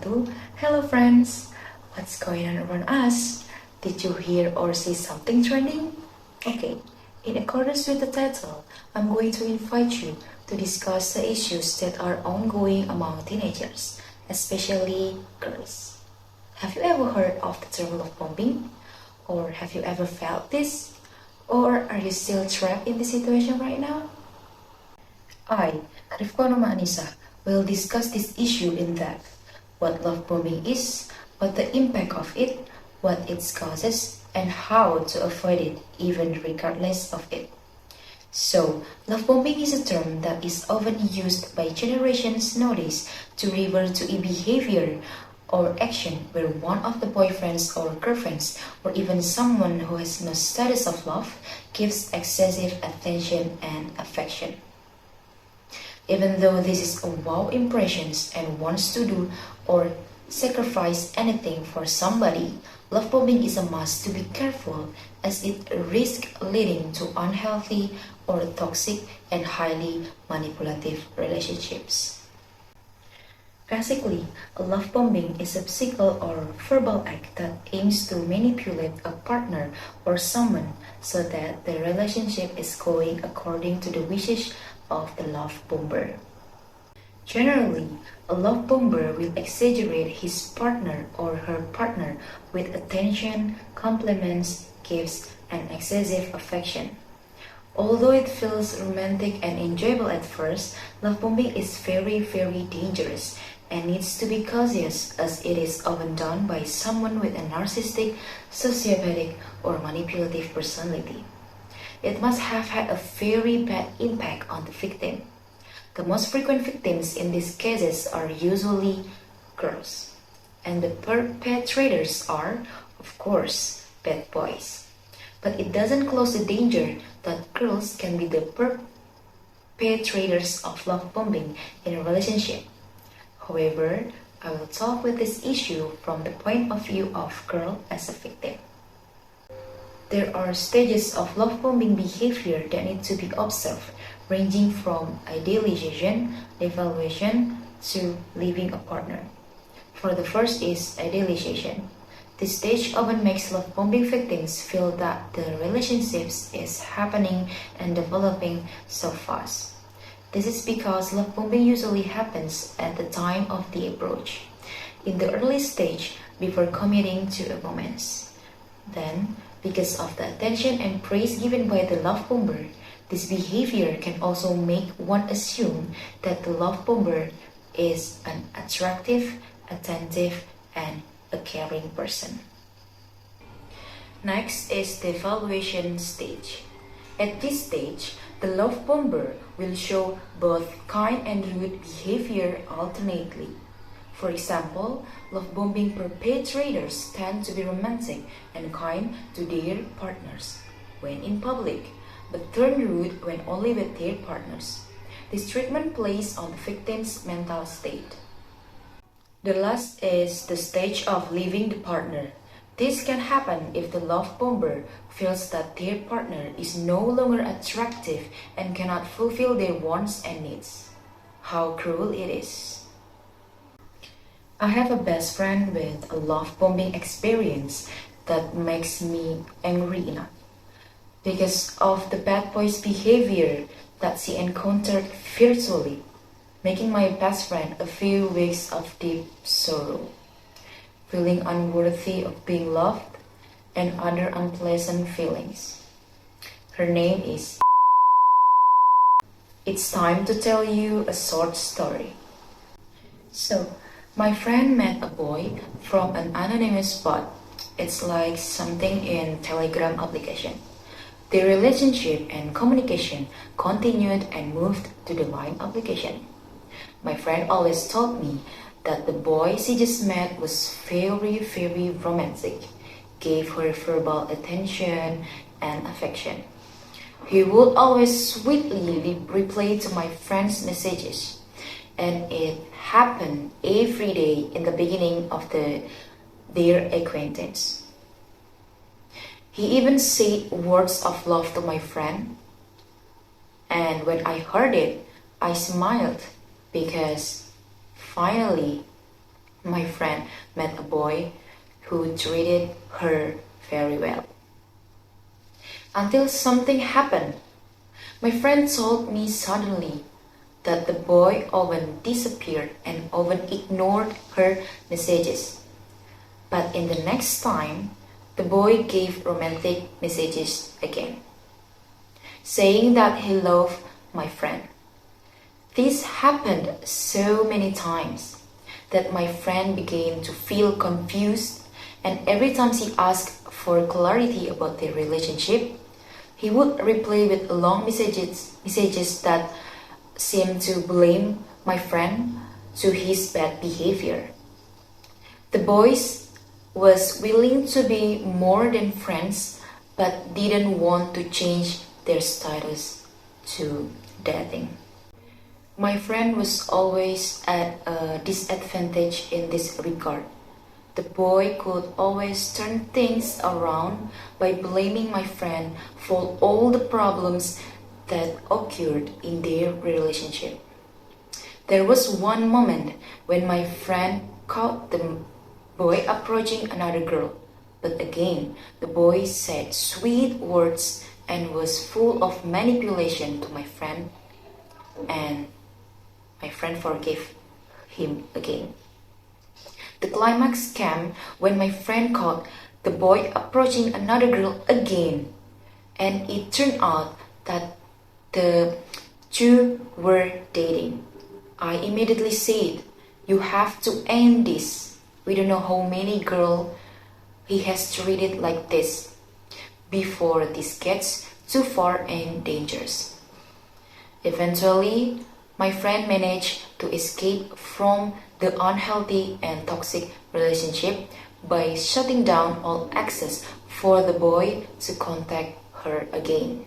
wabarakatuh. Hello friends, what's going on around us? Did you hear or see something trending? Okay, in accordance with the title, I'm going to invite you to discuss the issues that are ongoing among teenagers, especially girls. Have you ever heard of the term love bombing? Or have you ever felt this? Or are you still trapped in this situation right now? I, Rifqoh Anisah, will discuss this issue in depth. What love bombing is, what the impact of it, what it causes, and how to avoid it even regardless of it. So, love bombing is a term that is often used by generations nowadays to refer to a behavior or action where one of the boyfriends or girlfriends or even someone who has no status of love gives excessive attention and affection. Even though this is a wow impressions and wants to do or sacrifice anything for somebody, love bombing is a must to be careful as it risks leading to unhealthy or toxic and highly manipulative relationships. Basically, a love bombing is a physical or verbal act that aims to manipulate a partner or someone so that the relationship is going according to the wishes of the love bomber. Generally, a love bomber will exaggerate his partner or her partner with attention, compliments, gifts, and excessive affection. Although it feels romantic and enjoyable at first, love bombing is very dangerous and needs to be cautious as it is often done by someone with a narcissistic, sociopathic, or manipulative personality. It must have had a very bad impact on the victim. The most frequent victims in these cases are usually girls, and the perpetrators are, of course, bad boys. But it doesn't close the danger that girls can be the perpetrators of love bombing in a relationship. However, I will talk with this issue from the point of view of girl as a victim. There are stages of love bombing behavior that need to be observed, ranging from idealization, evaluation, to leaving a partner. For the first is idealization. This stage often makes love bombing victims feel that the relationships is happening and developing so fast. This is because love bombing usually happens at the time of the approach, in the early stage before committing to a romance. Then, because of the attention and praise given by the love bomber, this behavior can also make one assume that the love bomber is an attractive, attentive, and a caring person. Next is the evaluation stage. At this stage, the love bomber will show both kind and rude behavior alternately. For example, love bombing perpetrators tend to be romantic and kind to their partners when in public, but turn rude when only with their partners. This treatment plays on the victim's mental state. The last is the stage of leaving the partner. This can happen if the love bomber feels that their partner is no longer attractive and cannot fulfill their wants and needs. How cruel it is. I have a best friend with a love bombing experience that makes me angry enough because of the bad boy's behavior that she encountered virtually, making my best friend a few weeks of deep sorrow, feeling unworthy of being loved, and other unpleasant feelings. Her name is. It's time to tell you a short story. So, my friend met a boy from an anonymous spot. It's like something in Telegram application. The relationship and communication continued and moved to the Line application. My friend always told me that the boy she just met was very romantic, gave her verbal attention and affection. He would always sweetly reply to my friend's messages, and it happened every day in the beginning of their acquaintance. He even said words of love to my friend, and when I heard it, I smiled because finally My friend met a boy who treated her very well. Until something happened. My friend told me suddenly that the boy often disappeared and often ignored her messages. But in the next time, the boy gave romantic messages again, saying that he loved my friend. This happened so many times that my friend began to feel confused, and every time she asked for clarity about their relationship, he would reply with long messages that seemed to blame my friend to his bad behavior. The boys was willing to be more than friends but didn't want to change their status to dating. My friend was always at a disadvantage in this regard. The boy could always turn things around by blaming my friend for all the problems that occurred in their relationship. There was one moment when my friend caught the boy approaching another girl, but again the boy said sweet words and was full of manipulation to my friend, and my friend forgave him again. The climax came when my friend caught the boy approaching another girl again, and it turned out that the two were dating. I immediately said, "You have to end this. We don't know how many girls he has treated like this before this gets too far and dangerous." Eventually, my friend managed to escape from the unhealthy and toxic relationship by shutting down all access for the boy to contact her again.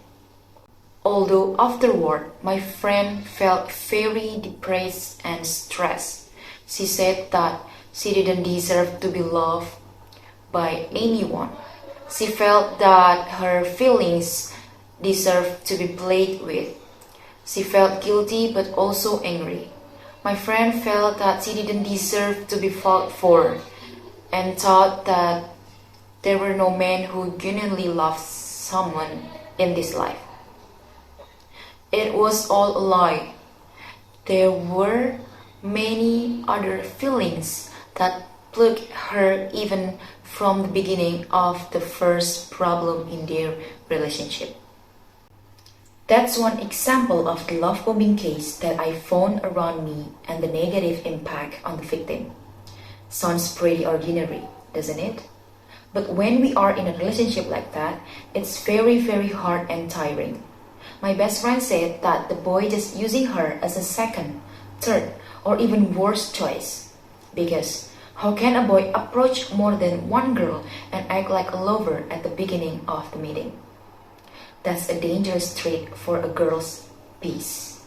Although afterward, my friend felt very depressed and stressed. She said that she didn't deserve to be loved by anyone. She felt that her feelings deserved to be played with. She felt guilty but also angry. My friend felt that she didn't deserve to be fought for and thought that there were no men who genuinely loved someone in this life. It was all a lie. There were many other feelings that plagued her even from the beginning of the first problem in their relationship. That's one example of the love bombing case that I found around me and the negative impact on the victim. Sounds pretty ordinary, doesn't it? But when we are in a relationship like that, it's very, very hard and tiring. My best friend said that the boy just using her as a second, third, or even worse choice. Because how can a boy approach more than one girl and act like a lover at the beginning of the meeting? That's a dangerous trait for a girl's peace.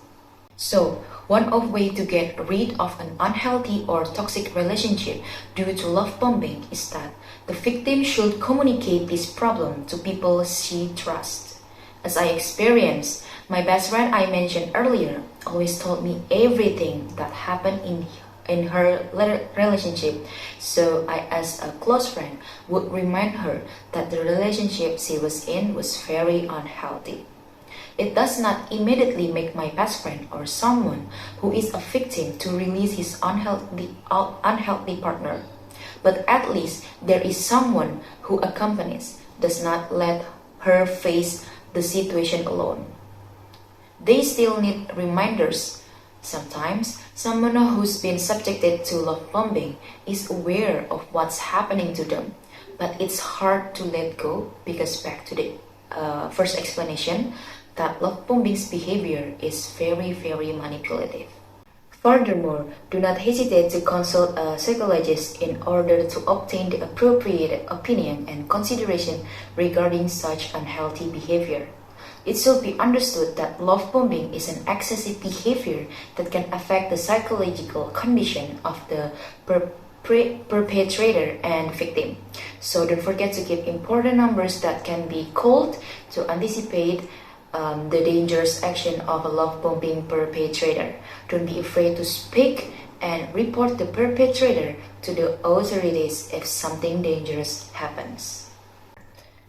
So, one of way to get rid of an unhealthy or toxic relationship due to love bombing is that the victim should communicate this problem to people she trusts. As I experienced, my best friend I mentioned earlier always told me everything that happened in her relationship, so I as a close friend would remind her that the relationship she was in was very unhealthy. It does not immediately make my best friend or someone who is a victim to release his unhealthy partner, but at least there is someone who accompanies, does not let her face the situation alone. They still need reminders. Sometimes, someone who's been subjected to love bombing is aware of what's happening to them, but it's hard to let go because back to the first explanation, that love bombing's behavior is very, very manipulative. Furthermore, do not hesitate to consult a psychologist in order to obtain the appropriate opinion and consideration regarding such unhealthy behavior. It should be understood that love bombing is an excessive behavior that can affect the psychological condition of the perpetrator and victim. So don't forget to give important numbers that can be called to anticipate the dangerous action of a love bombing perpetrator. Don't be afraid to speak and report the perpetrator to the authorities if something dangerous happens.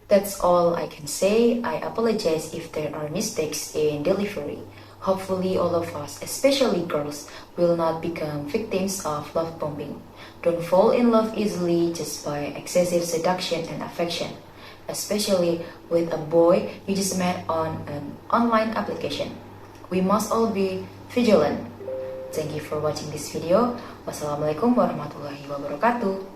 That's all I can say. I apologize if there are mistakes in delivery. Hopefully all of us, especially girls, will not become victims of love bombing. Don't fall in love easily just by excessive seduction and affection, especially with a boy you just met on an online application. We must all be vigilant. Thank you for watching this video. Wassalamualaikum warahmatullahi wabarakatuh.